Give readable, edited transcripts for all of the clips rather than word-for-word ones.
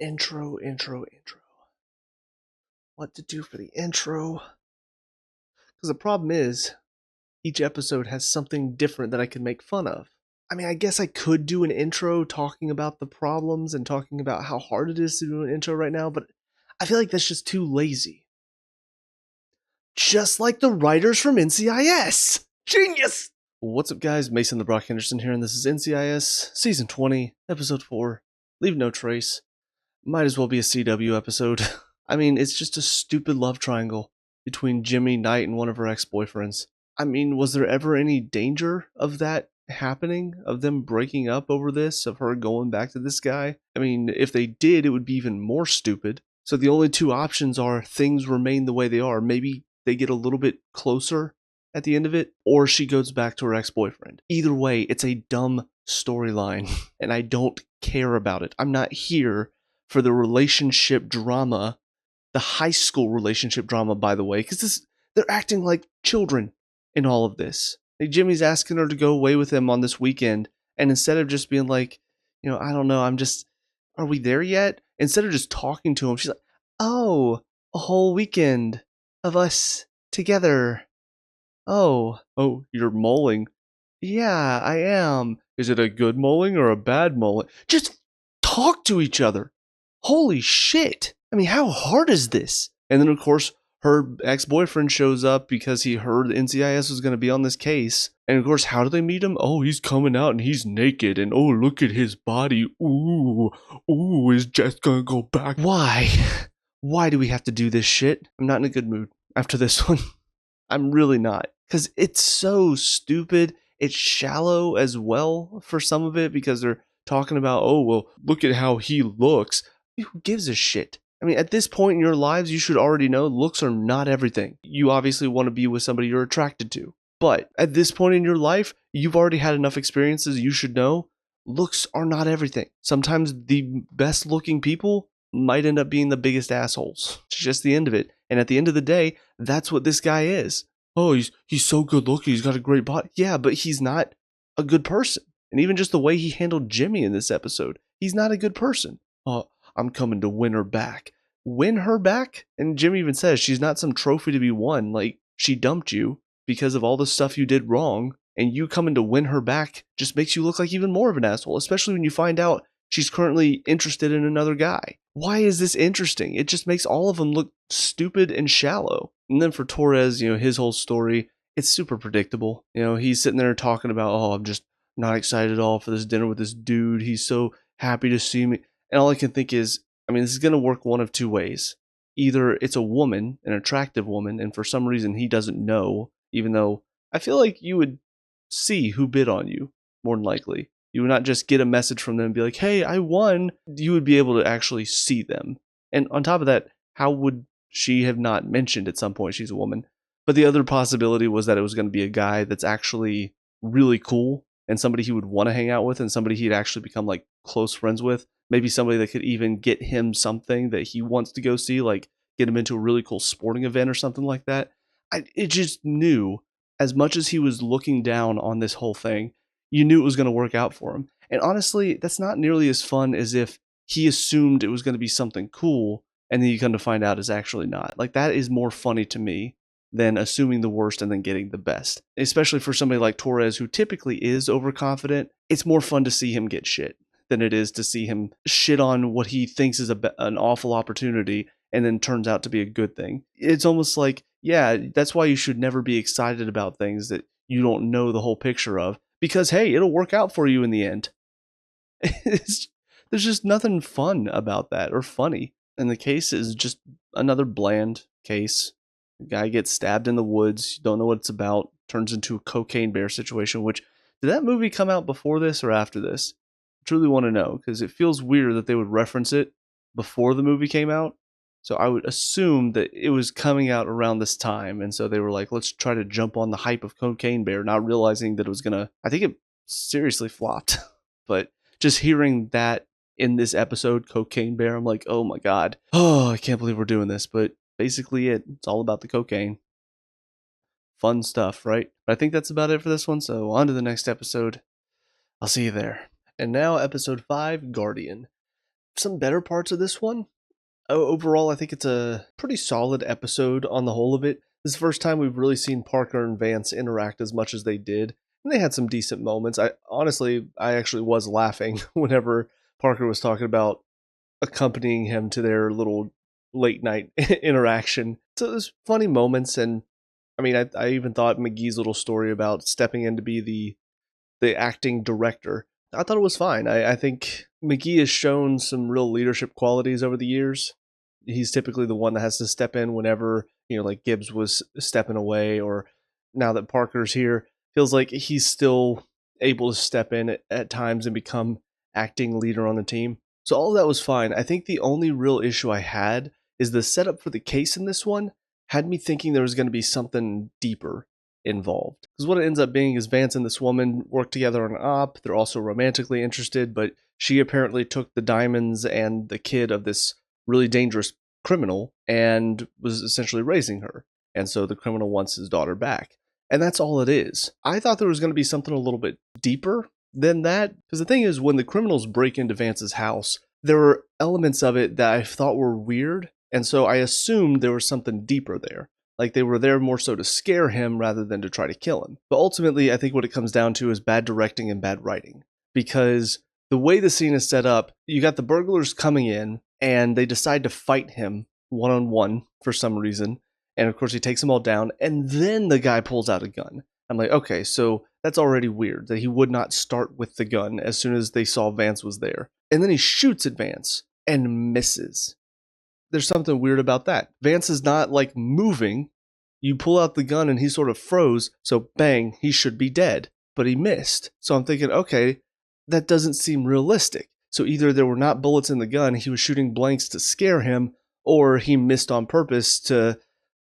Intro. What to do for the intro? Because the problem is, each episode has something different that I can make fun of. I mean, I guess I could do an intro talking about the problems and talking about how hard it is to do an intro right now, but I feel like that's just too lazy. Just like the writers from NCIS! Genius! What's up, guys? Mason the Brock Henderson here, and this is NCIS Season 20, Episode 4, Leave No Trace. Might as well be a CW episode. I mean, it's just a stupid love triangle between Jimmy Knight and one of her ex-boyfriends. I mean, was there ever any danger of that happening? Of them breaking up over this? Of her going back to this guy? I mean, if they did, it would be even more stupid. So the only two options are things remain the way they are. Maybe they get a little bit closer at the end of it, or she goes back to her ex-boyfriend. Either way, it's a dumb storyline, and I don't care about it. I'm not here for the relationship drama, the high school relationship drama, by the way, because they're acting like children in all of this. Like, Jimmy's asking her to go away with him on this weekend, and instead of just being like, I don't know, are we there yet? Instead of just talking to him, she's like, oh, a whole weekend of us together. Oh, you're mulling. Yeah, I am. Is it a good mulling or a bad mulling? Just talk to each other. Holy shit. I mean, how hard is this? And then, of course, her ex-boyfriend shows up because he heard NCIS was going to be on this case. And, of course, how do they meet him? Oh, he's coming out and he's naked. And, oh, look at his body. Ooh, is Jess going to go back? Why? Why do we have to do this shit? I'm not in a good mood after this one. I'm really not. Because it's so stupid. It's shallow as well for some of it because they're talking about, oh, well, look at how he looks. Who gives a shit? I mean, at this point in your lives, you should already know looks are not everything. You obviously want to be with somebody you're attracted to. But at this point in your life, you've already had enough experiences. You should know looks are not everything. Sometimes the best looking people might end up being the biggest assholes. It's just the end of it. And at the end of the day, that's what this guy is. Oh, he's so good looking. He's got a great body. Yeah, but he's not a good person. And even just the way he handled Jimmy in this episode, he's not a good person. Oh, I'm coming to win her back. Win her back? And Jimmy even says she's not some trophy to be won. Like, she dumped you because of all the stuff you did wrong. And you coming to win her back just makes you look like even more of an asshole, especially when you find out she's currently interested in another guy. Why is this interesting? It just makes all of them look stupid and shallow. And then for Torres, his whole story, it's super predictable. He's sitting there talking about, oh, I'm just not excited at all for this dinner with this dude. He's so happy to see me. And all I can think is, I mean, this is going to work one of two ways. Either it's a woman, an attractive woman, and for some reason he doesn't know, even though I feel like you would see who bid on you, more than likely. You would not just get a message from them and be like, hey, I won. You would be able to actually see them. And on top of that, how would she have not mentioned at some point she's a woman? But the other possibility was that it was going to be a guy that's actually really cool and somebody he would want to hang out with and somebody he'd actually become like close friends with. Maybe somebody that could even get him something that he wants to go see, like get him into a really cool sporting event or something like that. It just knew, as much as he was looking down on this whole thing, you knew it was going to work out for him. And honestly, that's not nearly as fun as if he assumed it was going to be something cool and then you come to find out it's actually not. Like, that is more funny to me than assuming the worst and then getting the best. Especially for somebody like Torres, who typically is overconfident, it's more fun to see him get shit than it is to see him shit on what he thinks is an awful opportunity and then turns out to be a good thing. It's almost like, yeah, that's why you should never be excited about things that you don't know the whole picture of, because, hey, it'll work out for you in the end. There's just nothing fun about that or funny. And the case is just another bland case. The guy gets stabbed in the woods. You don't know what it's about. Turns into a cocaine bear situation, which, did that movie come out before this or after this? I truly want to know, because it feels weird that they would reference it before the movie came out. So I would assume that it was coming out around this time. And so they were like, let's try to jump on the hype of Cocaine Bear, not realizing that it was going to, I think it seriously flopped. But just hearing that in this episode, Cocaine Bear, I'm like, oh my God. Oh, I can't believe we're doing this. But basically it's all about the cocaine. Fun stuff, right? But I think that's about it for this one. So on to the next episode. I'll see you there. And now episode 5, Guardian. some better parts of this one. Overall, I think it's a pretty solid episode on the whole of it. This is the first time we've really seen Parker and Vance interact as much as they did. And they had some decent moments. I actually was laughing whenever Parker was talking about accompanying him to their little late night interaction. So there's funny moments, and I mean, I even thought McGee's little story about stepping in to be the acting director, I thought it was fine. I think McGee has shown some real leadership qualities over the years. He's typically the one that has to step in whenever, like Gibbs was stepping away, or now that Parker's here, feels like he's still able to step in at times and become acting leader on the team. So all of that was fine. I think the only real issue I had is the setup for the case in this one had me thinking there was going to be something deeper involved. Because what it ends up being is Vance and this woman work together on an op. They're also romantically interested, but she apparently took the diamonds and the kid of this really dangerous criminal and was essentially raising her. And so the criminal wants his daughter back. And that's all it is. I thought there was going to be something a little bit deeper than that. Because the thing is, when the criminals break into Vance's house, there were elements of it that I thought were weird. And so I assumed there was something deeper there. Like they were there more so to scare him rather than to try to kill him. But ultimately, I think what it comes down to is bad directing and bad writing. Because the way the scene is set up, you got the burglars coming in and they decide to fight him one-on-one for some reason. And of course, he takes them all down. And then the guy pulls out a gun. I'm like, okay, so that's already weird that he would not start with the gun as soon as they saw Vance was there. And then he shoots at Vance and misses. There's something weird about that. Vance is not like moving. You pull out the gun and he sort of froze. So bang, he should be dead. But he missed. So I'm thinking, okay, that doesn't seem realistic. So either there were not bullets in the gun, he was shooting blanks to scare him, or he missed on purpose to,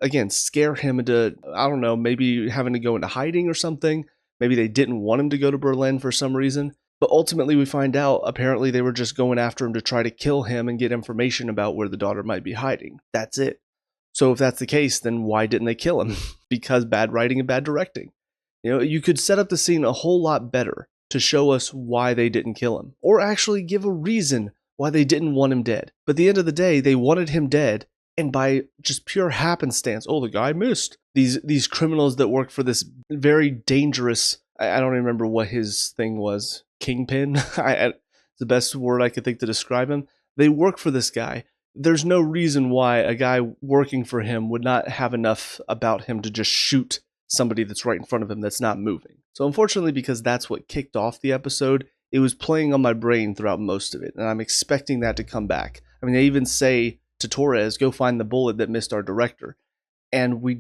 again, scare him into, I don't know, maybe having to go into hiding or something. Maybe they didn't want him to go to Berlin for some reason. But ultimately we find out, apparently they were just going after him to try to kill him and get information about where the daughter might be hiding. That's it. So if that's the case, then why didn't they kill him? Because bad writing and bad directing. You could set up the scene a whole lot better to show us why they didn't kill him, or actually give a reason why they didn't want him dead. But at the end of the day, they wanted him dead, and by just pure happenstance, the guy missed. These criminals that work for this very dangerous, I don't remember what his thing was, kingpin? It's the best word I could think to describe him. They work for this guy. There's no reason why a guy working for him would not have enough about him to just shoot somebody that's right in front of him that's not moving. So unfortunately, because that's what kicked off the episode, it was playing on my brain throughout most of it, and I'm expecting that to come back. I mean, they even say to Torres, go find the bullet that missed our director. And we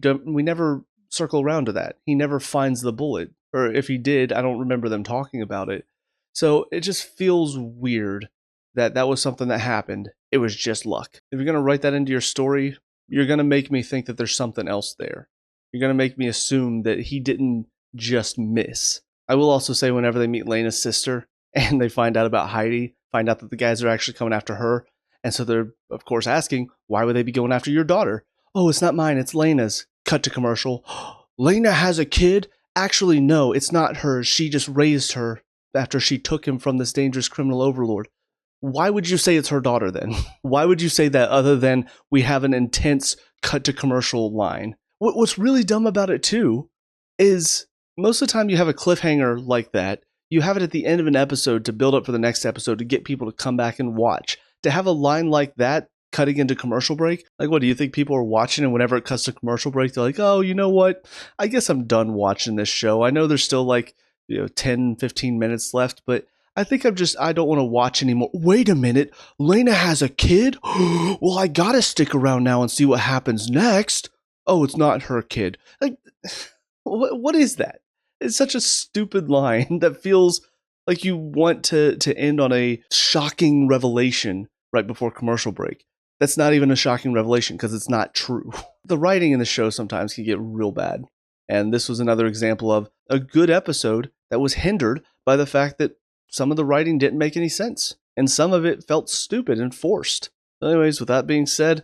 never circle around to that. He never finds the bullet. Or if he did, I don't remember them talking about it. So it just feels weird that was something that happened. It was just luck. If you're going to write that into your story, you're going to make me think that there's something else there. You're going to make me assume that he didn't just miss. I will also say whenever they meet Lena's sister and they find out about Heidi, find out that the guys are actually coming after her. And so they're, of course, asking, why would they be going after your daughter? Oh, it's not mine, it's Lena's. Cut to commercial. Lena has a kid? Actually, no, it's not hers. She just raised her after she took him from this dangerous criminal overlord. Why would you say it's her daughter then? Why would you say that other than we have an intense cut to commercial line? What's really dumb about it too is most of the time you have a cliffhanger like that, you have it at the end of an episode to build up for the next episode to get people to come back and watch. To have a line like that cutting into commercial break, like what do you think people are watching, and whenever it cuts to commercial break they're like, oh, you know what, I guess I'm done watching this show. I know there's still 10-15 minutes left, but I think I don't want to watch anymore. Wait a minute, Lena has a kid? Well, I gotta stick around now and see what happens next. Oh, it's not her kid. Like, what is that? It's such a stupid line that feels like you want to end on a shocking revelation right before commercial break. That's not even a shocking revelation because it's not true. The writing in the show sometimes can get real bad. And this was another example of a good episode that was hindered by the fact that some of the writing didn't make any sense. And some of it felt stupid and forced. Anyways, with that being said,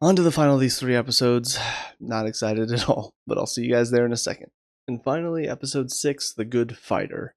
on to the final of these 3 episodes. Not excited at all, but I'll see you guys there in a second. And finally, episode 6, The Good Fighter.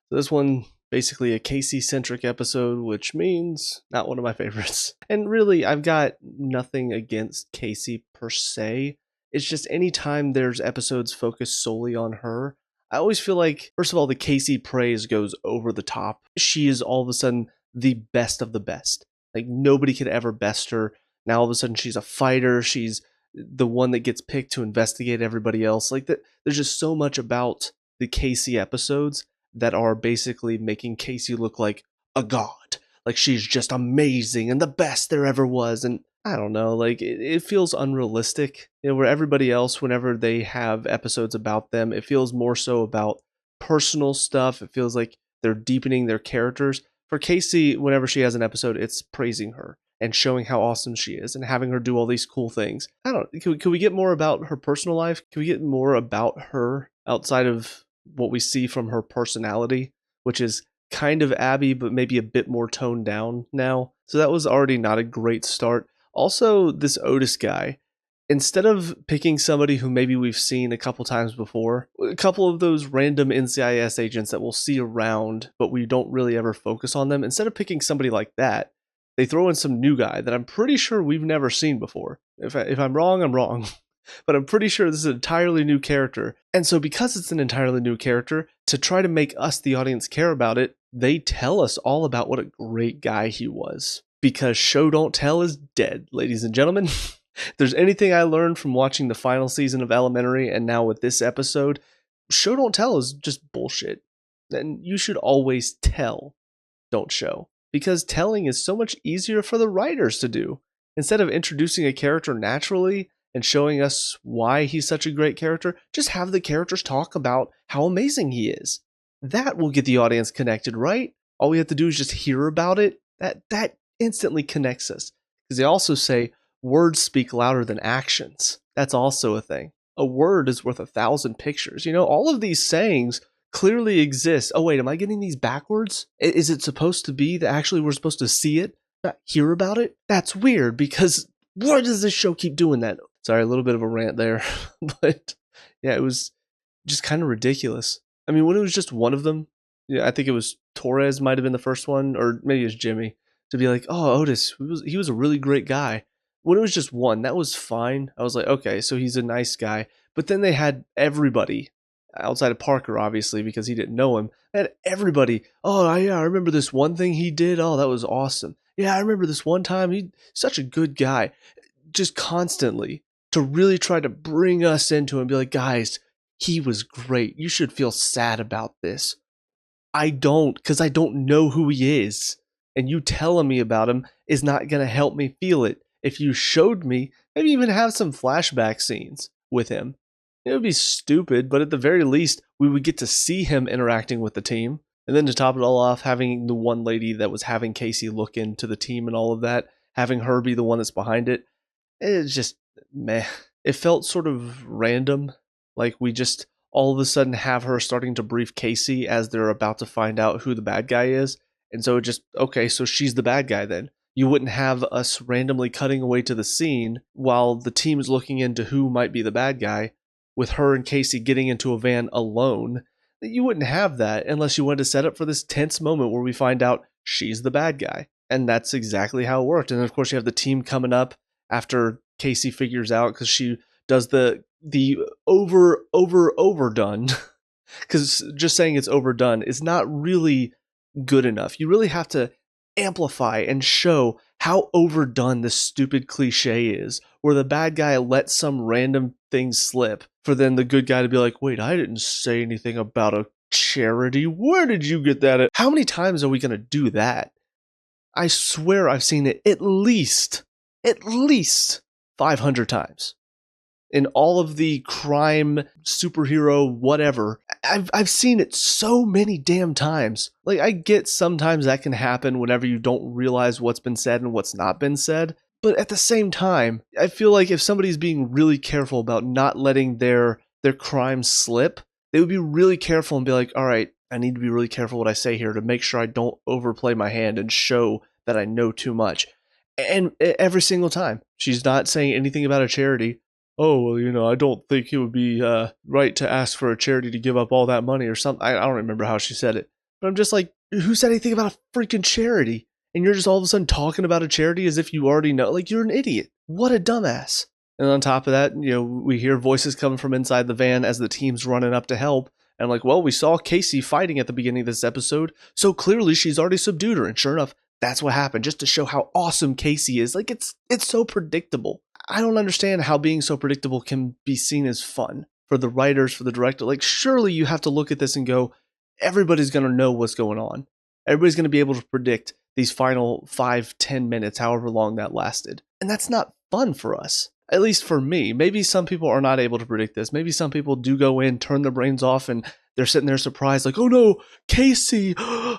So this one basically a Casey-centric episode, which means not one of my favorites. And really, I've got nothing against Casey per se. It's just anytime there's episodes focused solely on her, I always feel like, first of all, the Casey praise goes over the top. She is all of a sudden the best of the best. Like, nobody could ever best her. Now all of a sudden she's a fighter. She's the one that gets picked to investigate everybody else. Like, that, there's just so much about the Casey episodes that are basically making Casey look like a god. Like, she's just amazing and the best there ever was. And I don't know, like, it feels unrealistic. Where everybody else, whenever they have episodes about them, it feels more so about personal stuff. It feels like they're deepening their characters. For Casey, whenever she has an episode, it's praising her and showing how awesome she is and having her do all these cool things. I don't know, can we get more about her personal life? Can we get more about her outside of what we see from her personality, which is kind of Abby, but maybe a bit more toned down now? So that was already not a great start. Also, this Otis guy, instead of picking somebody who maybe we've seen a couple times before, a couple of those random NCIS agents that we'll see around, but we don't really ever focus on them, instead of picking somebody like that, they throw in some new guy that I'm pretty sure we've never seen before. If I'm wrong, I'm wrong. But I'm pretty sure this is an entirely new character. And so because it's an entirely new character, to try to make us, the audience, care about it, they tell us all about what a great guy he was. Because show don't tell is dead, ladies and gentlemen. If there's anything I learned from watching the final season of Elementary and now with this episode, show don't tell is just bullshit. And you should always tell, don't show. Because telling is so much easier for the writers to do. Instead of introducing a character naturally and showing us why he's such a great character, just have the characters talk about how amazing he is. That will get the audience connected, right? All we have to do is just hear about it. That instantly connects us. Because they also say words speak louder than actions. That's also a thing. A word is worth 1,000 pictures. All of these sayings clearly exist. Oh wait, am I getting these backwards? Is it supposed to be that actually we're supposed to see it, not hear about it? That's weird, because why does this show keep doing that? Sorry, a little bit of a rant there. But yeah, it was just kind of ridiculous. I mean, when it was just one of them, I think it was Torres might have been the first one, or maybe it was Jimmy, to be like, oh, Otis, he was a really great guy. When it was just one, that was fine. I was like, okay, so he's a nice guy. But then they had everybody, outside of Parker, obviously, because he didn't know him. They had everybody. Oh, yeah, I remember this one thing he did. Oh, that was awesome. Yeah, I remember this one time. He's such a good guy. Just constantly to really try to bring us into him and be like, guys, he was great. You should feel sad about this. I don't, because I don't know who he is. And you telling me about him is not going to help me feel it. If you showed me, maybe even have some flashback scenes with him. It would be stupid, but at the very least, we would get to see him interacting with the team. And then to top it all off, having the one lady that was having Casey look into the team and all of that, having her be the one that's behind it, it's just meh. It felt sort of random. Like we just all of a sudden have her starting to brief Casey as they're about to find out who the bad guy is. And so it just, okay, so she's the bad guy then. You wouldn't have us randomly cutting away to the scene while the team is looking into who might be the bad guy, with her and Casey getting into a van alone. You wouldn't have that unless you wanted to set up for this tense moment where we find out she's the bad guy. And that's exactly how it worked. And of course you have the team coming up after Casey figures out, because she does the overdone. Because just saying it's overdone is not really good enough. You really have to amplify and show how overdone this stupid cliche is, where the bad guy lets some random thing slip for then the good guy to be like, wait, I didn't say anything about a charity. Where did you get that? How many times are we going to do that? I swear I've seen it at least 500 times. In all of the crime, superhero, whatever, I've seen it so many damn times. Like, I get sometimes that can happen whenever you don't realize what's been said and what's not been said. But at the same time, I feel like if somebody's being really careful about not letting their crime slip, they would be really careful and be like, all right, I need to be really careful what I say here to make sure I don't overplay my hand and show that I know too much. And every single time, she's not saying anything about a charity. Oh, well, I don't think it would be right to ask for a charity to give up all that money or something. I don't remember how she said it. But I'm just like, Who said anything about a freaking charity? And you're just all of a sudden talking about a charity as if you already know. Like, you're an idiot. What a dumbass. And on top of that, we hear voices coming from inside the van as the team's running up to help. And I'm like, well, we saw Casey fighting at the beginning of this episode, so clearly she's already subdued her. And sure enough, that's what happened, just to show how awesome Casey is. Like, it's so predictable. I don't understand how being so predictable can be seen as fun for the writers, for the director. Like, surely you have to look at this and go, everybody's going to know what's going on. Everybody's going to be able to predict these final 5-10 minutes, however long that lasted. And that's not fun for us. At least for me. Maybe some people are not able to predict this. Maybe some people do go in, turn their brains off, and they're sitting there surprised, like, oh no, Casey,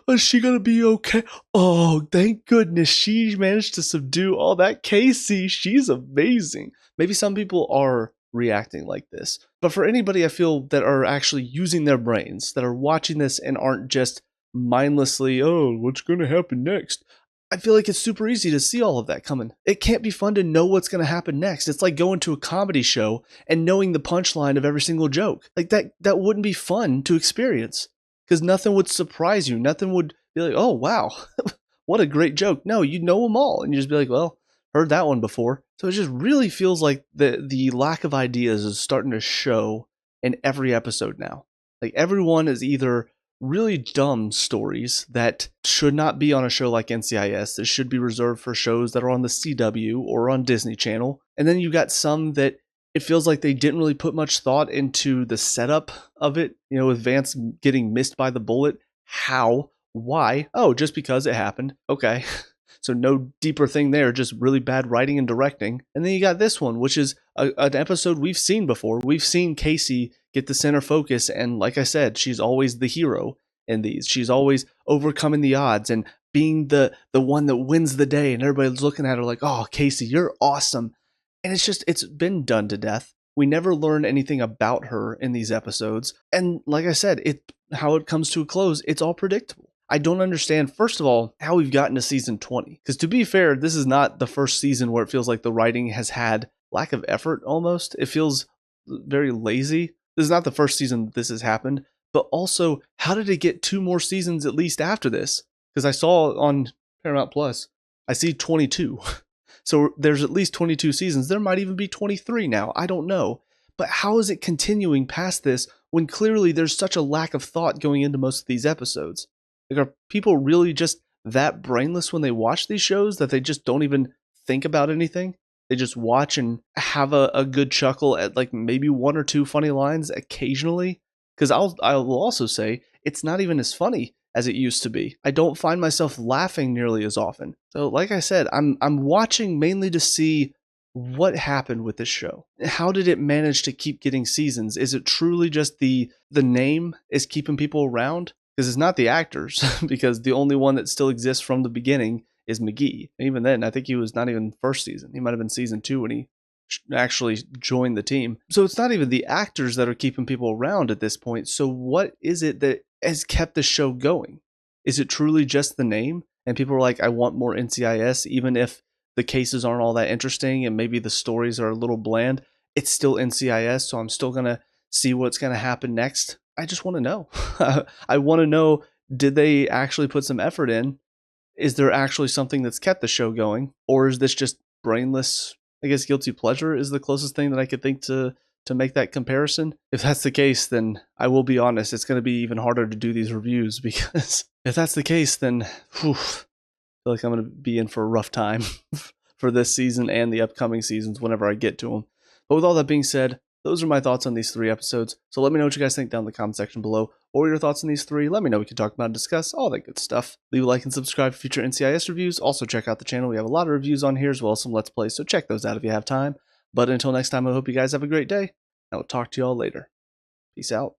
is she going to be okay? Oh, thank goodness she managed to subdue all that Casey. She's amazing. Maybe some people are reacting like this. But for anybody, I feel, that are actually using their brains, that are watching this and aren't just mindlessly, oh, what's going to happen next? I feel like it's super easy to see all of that coming. It can't be fun to know what's going to happen next. It's like going to a comedy show and knowing the punchline of every single joke. Like, that wouldn't be fun to experience, because nothing would surprise you. Nothing would be like, oh, wow, what a great joke. No, you know them all. And you just be like, well, heard that one before. So it just really feels like the lack of ideas is starting to show in every episode now. Like, everyone is either really dumb stories that should not be on a show like NCIS, that should be reserved for shows that are on the CW or on Disney Channel. And then you got some that it feels like they didn't really put much thought into the setup of it, with Vance getting missed by the bullet. How? Why? Oh, just because it happened. Okay. So no deeper thing there, just really bad writing and directing. And then you got this one, which is an episode we've seen before. We've seen Casey get the center focus, and like I said, she's always the hero in these. She's always overcoming the odds and being the one that wins the day, and everybody's looking at her like, oh, Casey, you're awesome. And it's been done to death. We never learn anything about her in these episodes. And like I said, how it comes to a close, it's all predictable. I don't understand, first of all, how we've gotten to season 20. Because to be fair, this is not the first season where it feels like the writing has had lack of effort almost. It feels very lazy. This is not the first season this has happened. But also, how did it get 2 more seasons at least after this? Because I saw on Paramount Plus, I see 22. So there's at least 22 seasons. There might even be 23 now. I don't know. But how is it continuing past this when clearly there's such a lack of thought going into most of these episodes? Like, are people really just that brainless when they watch these shows that they just don't even think about anything? They just watch and have a good chuckle at like maybe 1 or 2 funny lines occasionally? Because I will also say it's not even as funny as it used to be. I don't find myself laughing nearly as often. So like I said, I'm watching mainly to see what happened with this show. How did it manage to keep getting seasons? Is it truly just the name is keeping people around? Because it's not the actors, because the only one that still exists from the beginning is McGee. And even then, I think he was not even first season. He might have been season 2 when he actually joined the team. So it's not even the actors that are keeping people around at this point. So what is it that has kept the show going? Is it truly just the name? And people are like, I want more NCIS, even if the cases aren't all that interesting and maybe the stories are a little bland. It's still NCIS, so I'm still going to see what's going to happen next. I just want to know. I want to know, did they actually put some effort in? Is there actually something that's kept the show going? Or is this just brainless? I guess guilty pleasure is the closest thing that I could think to make that comparison. If that's the case, then I will be honest, it's going to be even harder to do these reviews, because if that's the case, then I feel like I'm going to be in for a rough time for this season and the upcoming seasons whenever I get to them. But with all that being said, those are my thoughts on these 3 episodes. So let me know what you guys think down in the comment section below. Or your thoughts on these 3. Let me know. We can talk about and discuss all that good stuff. Leave a like and subscribe for future NCIS reviews. Also check out the channel. We have a lot of reviews on here as well as some Let's Plays. So check those out if you have time. But until next time, I hope you guys have a great day. I will talk to you all later. Peace out.